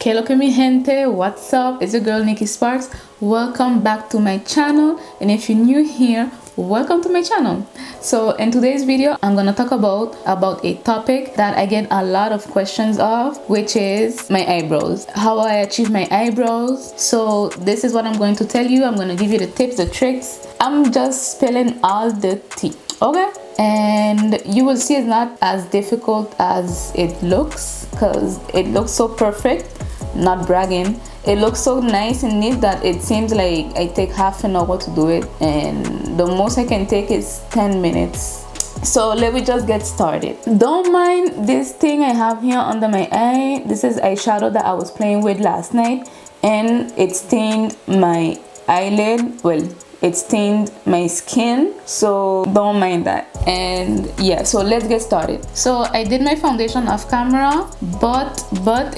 Que lo que mi gente, what's up? It's your girl Nikki Sparks. Welcome back to my channel, and if you're new here, welcome to my channel. So in today's video, I'm gonna talk about a topic that I get a lot of questions of, which is my eyebrows, how I achieve my eyebrows. So this is what I'm going to tell you. I'm gonna give you the tips, the tricks. I'm just spilling all the tea, okay? And you will see it's not as difficult as it looks, because it looks so perfect. Not bragging, it looks so nice and neat that it seems like I take half an hour to do it, and the most I can take is 10 minutes. So let me just get started. Don't mind this thing I have here under my eye. This is eyeshadow that I was playing with last night, and it stained my eyelid. Well, it stained my skin, so don't mind that. And yeah, so let's get started. So I did my foundation off camera, but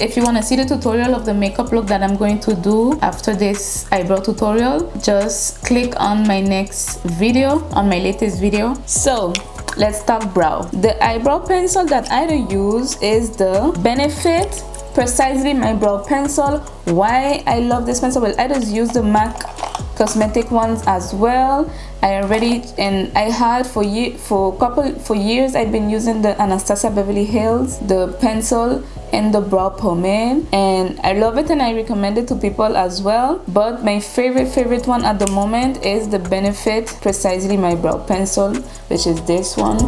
if you want to see the tutorial of the makeup look that I'm going to do after this eyebrow tutorial, just click on my next video, on my latest video. So let's talk brow. The eyebrow pencil that I use is the Benefit Precisely My Brow Pencil. Why I love this pencil? Well, I just use the MAC cosmetic ones as well. I had for years I've been using the Anastasia Beverly Hills, the pencil and the brow pomade, and I love it and I recommend it to people as well. But my favorite one at the moment is the Benefit Precisely My Brow Pencil, which is this one.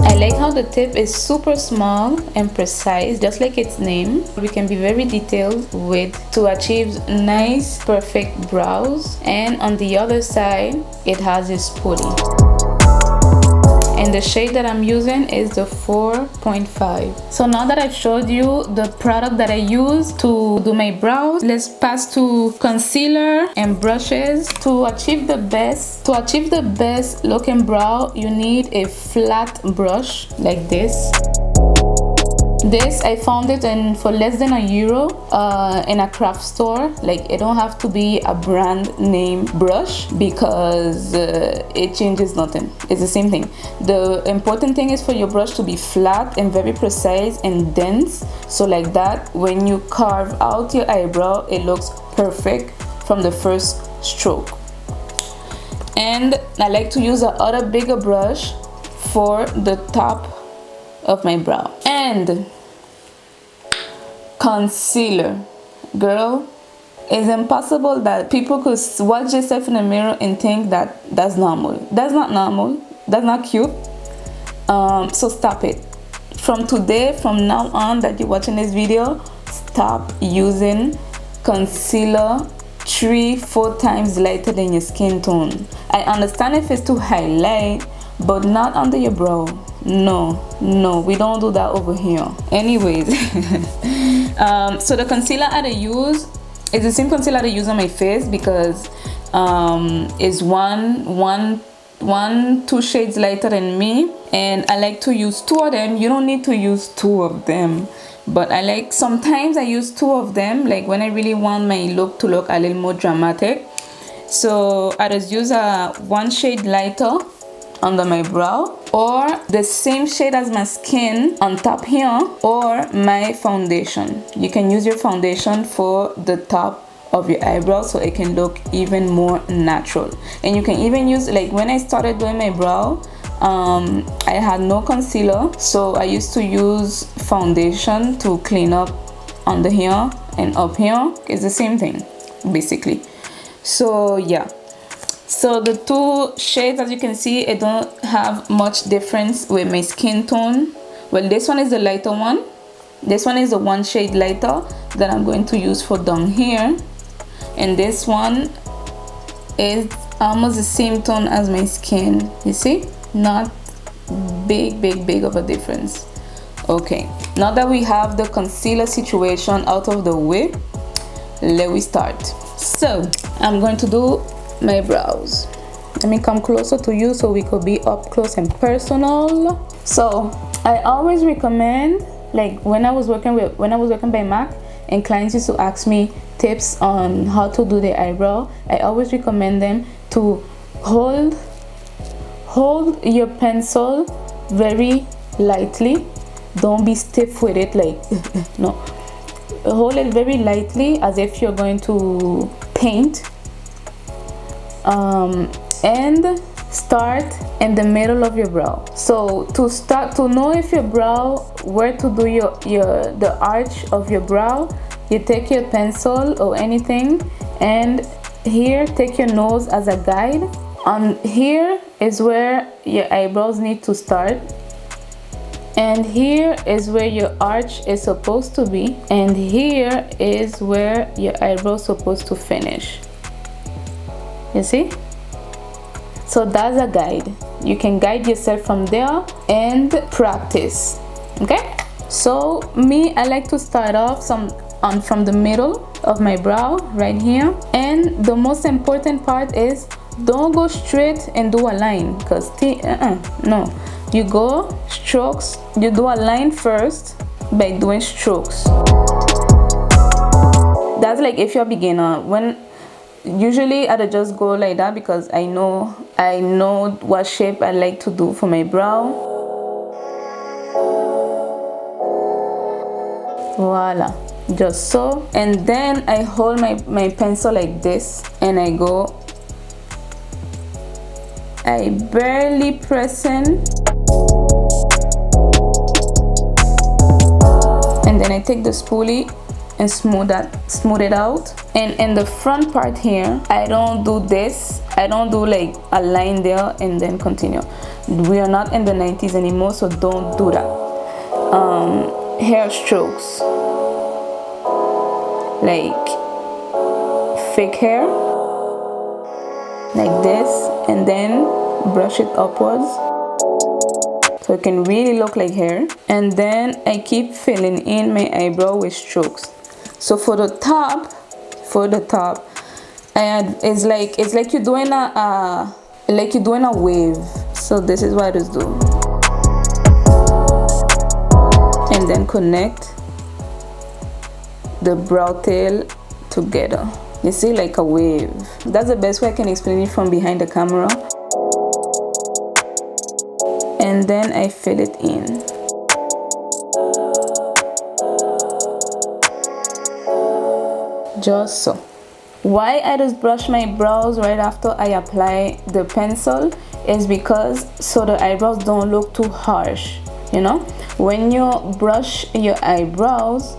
I like how the tip is super small and precise, just like its name. We can be very detailed to achieve nice, perfect brows. And on the other side, it has this putty. And the shade that I'm using is the 4.5. So now that I've showed you the product that I use to do my brows, let's pass to concealer and brushes. To achieve the best looking brow, you need a flat brush like this. This I found it for less than €1 in a craft store. Like, it don't have to be a brand name brush because it changes nothing. It's the same thing. The important thing is for your brush to be flat and very precise and dense, so like that when you carve out your eyebrow, it looks perfect from the first stroke. And I like to use a other bigger brush for the top of my brow. And concealer, girl, it's impossible that people could watch themselves in the mirror and think that that's normal. That's not normal. That's not cute. So stop it. From now on that you're watching this video, stop using concealer 3-4 times lighter than your skin tone. I understand if it's to highlight, but not under your brow. No, we don't do that over here. Anyways, so the concealer I use is the same concealer I use on my face, because it's two shades lighter than me, and I like to use 2 of them. You don't need to use 2 of them, but sometimes I use 2 of them, like when I really want my look to look a little more dramatic. So I just use a 1 shade lighter under my brow, or the same shade as my skin on top here, or my foundation. You can use your foundation for the top of your eyebrow so it can look even more natural. And you can even use, like when I started doing my brow, I had no concealer, so I used to use foundation to clean up under here and up here. It's the same thing basically. So yeah, so the 2 shades, as you can see, it don't have much difference with my skin tone. Well, this one is the lighter one. This one is the 1 shade lighter that I'm going to use for down here, and this one is almost the same tone as my skin. You see, not big of a difference. Okay, now that we have the concealer situation out of the way, let me start. So I'm going to do my brows. Let me come closer to you so we could be up close and personal. So I always recommend, like when I was working by MAC and clients used to ask me tips on how to do the eyebrow, I always recommend them to hold your pencil very lightly. Don't be stiff with it, like no, hold it very lightly as if you're going to paint, and start in the middle of your brow. So to know if your brow, where to do the arch of your brow, you take your pencil or anything, and here take your nose as a guide. On here is where your eyebrows need to start, and here is where your arch is supposed to be, and here is where your eyebrow supposed to finish. You see? So that's a guide. You can guide yourself from there and practice. Okay? So me, I like to start off from the middle of my brow right here, and the most important part is don't go straight and do a line, because no, you go strokes. You do a line first by doing strokes. That's like if you're a beginner. When usually I just go like that because I know what shape I like to do for my brow. Voila, just so. And then I hold my pencil like this, and I barely pressing, and then I take the spoolie and smooth it out. And in the front part here, I don't do this. I don't do like a line there and then continue. We are not in the 90s anymore, so don't do that. Hair strokes, like fake hair, like this, and then brush it upwards so it can really look like hair. And then I keep filling in my eyebrow with strokes. So for the top, it's like you're doing a wave. So this is what I just do, and then connect the brow tail together. You see, like a wave. That's the best way I can explain it from behind the camera. And then I fill it in. Just so. Why I just brush my brows right after I apply the pencil is because so the eyebrows don't look too harsh. You know, when you brush your eyebrows,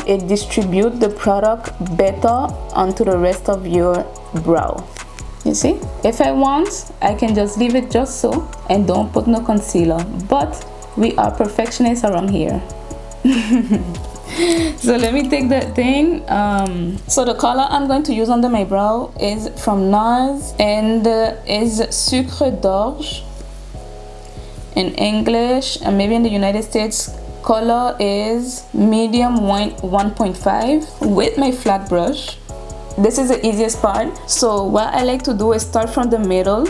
it distributes the product better onto the rest of your brow. You see, if I want, I can just leave it just so and don't put no concealer, but we are perfectionists around here. So let me take that thing. So the color I'm going to use under my brow is from NARS, and is Sucre d'Orge in English, and maybe in the United States color is medium 1.5 with my flat brush. This is the easiest part. So what I like to do is start from the middle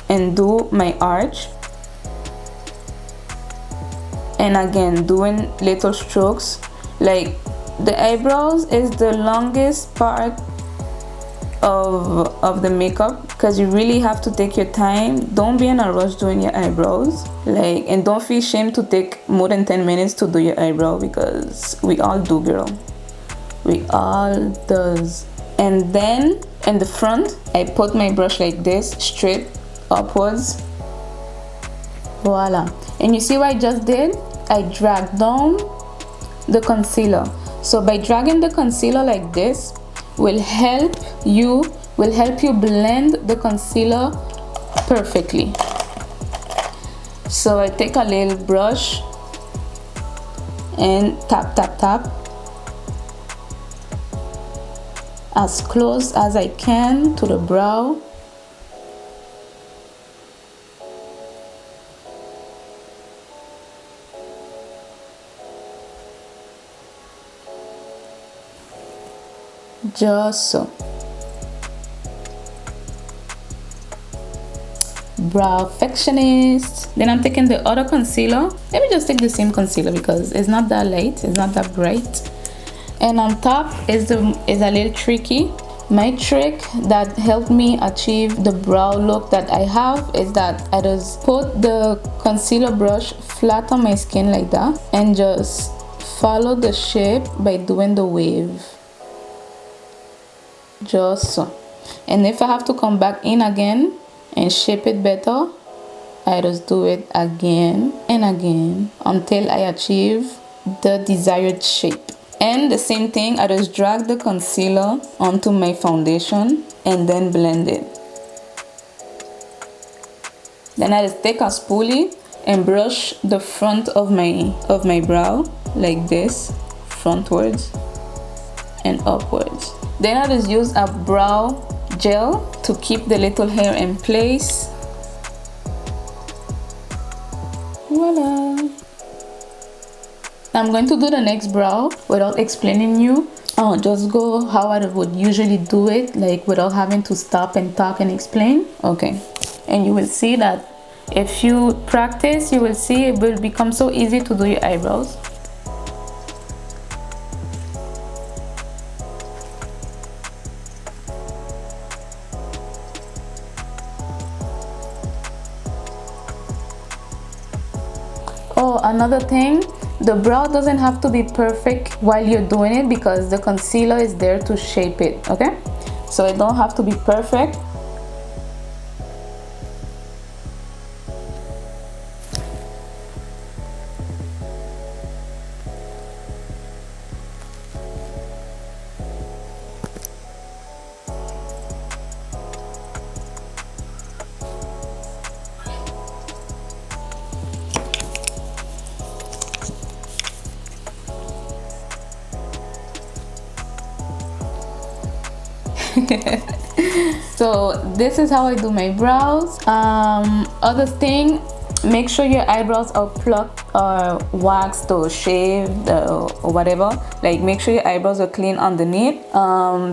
and do my arch, and again doing little strokes. Like the eyebrows is the longest part of the makeup, because you really have to take your time. Don't be in a rush doing your eyebrows, like, and don't feel shame to take more than 10 minutes to do your eyebrow, because we all do, girl, we all does. And then in the front I put my brush like this, straight upwards. Voila. And you see what I just did? I dragged down the concealer. So by dragging the concealer like this will help you blend the concealer perfectly. So I take a little brush and tap tap tap as close as I can to the brow. Just so. Brow perfectionist. Then I'm taking the other concealer. Let me just take the same concealer because it's not that light, it's not that bright. And on top is a little tricky. My trick that helped me achieve the brow look that I have is that I just put the concealer brush flat on my skin like that and just follow the shape by doing the wave, just so. And if I have to come back in again and shape it better, I just do it again and again until I achieve the desired shape. And the same thing, I just drag the concealer onto my foundation and then blend it. Then I just take a spoolie and brush the front of my brow like this, frontwards and upwards. Then I just use a brow gel to keep the little hair in place. Voila! I'm going to do the next brow without explaining you. I'll just go how I would usually do it, like without having to stop and talk and explain. Okay, and you will see that if you practice, you will see it will become so easy to do your eyebrows. Oh, another thing, the brow doesn't have to be perfect while you're doing it because the concealer is there to shape it, okay? So it don't have to be perfect. So this is how I do my brows. Other thing, make sure your eyebrows are plucked or waxed or shaved or whatever. Like, make sure your eyebrows are clean underneath,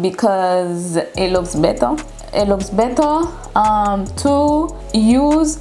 because it looks better. It looks better. To use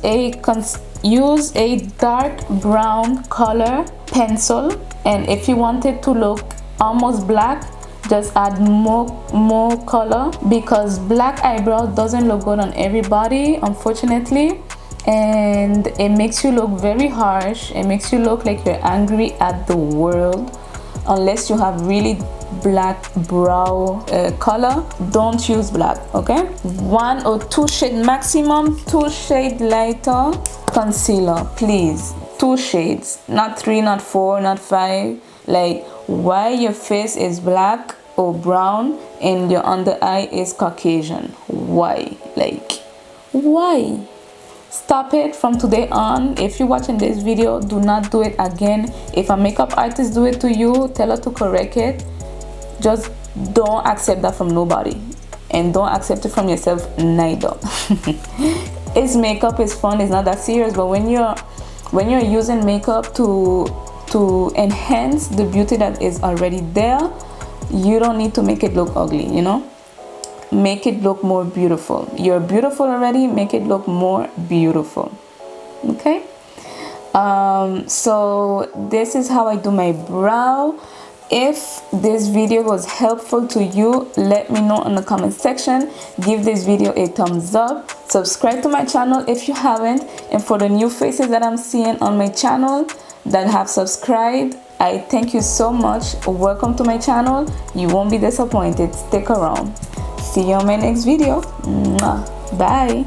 a dark brown color pencil, and if you want it to look almost black, just add more color, because black eyebrow doesn't look good on everybody, unfortunately, and it makes you look very harsh. It makes you look like you're angry at the world. Unless you have really black brow color, don't use black, okay? 1 or 2 shade maximum, 2 shade lighter concealer, please. 2 shades, not 3, not 4, not 5. Like, why your face is black or brown and your under eye is Caucasian? Why? Like, why? Stop it from today on. If you're watching this video, do not do it again. If a makeup artist do it to you, tell her to correct it. Just don't accept that from nobody, and don't accept it from yourself neither. It's makeup, is fun, it's not that serious, but when you're using makeup to enhance the beauty that is already there, you don't need to make it look ugly, you know? Make it look more beautiful. You're beautiful already, make it look more beautiful, okay? So this is how I do my brow. If this video was helpful to you, let me know in the comment section. Give this video a thumbs up. Subscribe to my channel if you haven't. And for the new faces that I'm seeing on my channel that have subscribed, I thank you so much. Welcome to my channel. You won't be disappointed. Stick around. See you on my next video. Mwah. Bye.